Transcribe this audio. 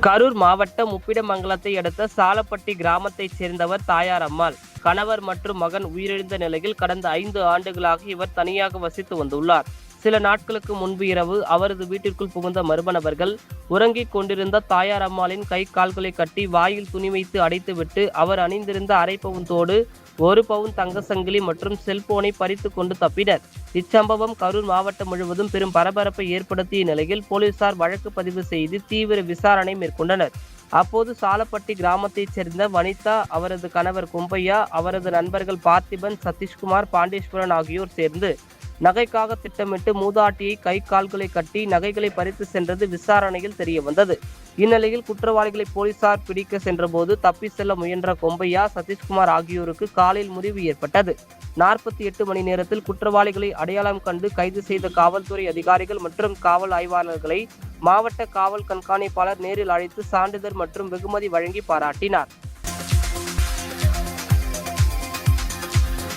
கரூர் மாவட்டம் உப்பிடமங்கலத்தை அடுத்த சாலப்பட்டி கிராமத்தைச் சேர்ந்தவர் தாயார் அம்மாள். கணவர் மற்றும் மகன் உயிரிழந்த நிலையில் கடந்த 5 ஆண்டுகளாக இவர் தனியாக வசித்து வந்துள்ளார். சில நாட்களுக்கு முன்பு இரவு அவரது வீட்டிற்குள் புகுந்த மர்ம நபர்கள் உறங்கிக் கொண்டிருந்த தாயார் அம்மாளின் கை கால்களை கட்டி வாயில் துணி வைத்து அடைத்துவிட்டு அவர் அணிந்திருந்த அரை பவுன் தோடு, 1 பவுன் தங்க சங்கிலி மற்றும் செல்போனை பறித்து கொண்டு தப்பினர். இச்சம்பவம் கரூர் மாவட்டம் முழுவதும் பெரும் பரபரப்பை ஏற்படுத்திய நிலையில் போலீசார் வழக்கு பதிவு செய்து தீவிர விசாரணை மேற்கொண்டனர். அப்போது சாலப்பட்டி கிராமத்தைச் சேர்ந்த வனிதா, அவரது கணவர் கும்பையா, அவரது நண்பர்கள் பார்த்திபன், சதீஷ்குமார், பாண்டேஸ்வரன் ஆகியோர் சேர்ந்து நகைக்காக திட்டமிட்டு மூதாட்டியை கை கால்களை கட்டி நகைகளை பறித்து சென்றது விசாரணையில் தெரியவந்தது. இந்நிலையில் குற்றவாளிகளை போலீசார் பிடிக்க சென்றபோது தப்பி செல்ல முயன்ற கொம்பையா, சதீஷ்குமார் ஆகியோருக்கு காலில் முறிவு ஏற்பட்டது. 48 மணி நேரத்தில் குற்றவாளிகளை அடையாளம் கண்டு கைது செய்த காவல்துறை அதிகாரிகள் மற்றும் காவல் ஆய்வாளர்களை மாவட்ட காவல் கண்காணிப்பாளர் நேரில் அழைத்து சான்றிதழ் மற்றும் வெகுமதி வழங்கி பாராட்டினார்.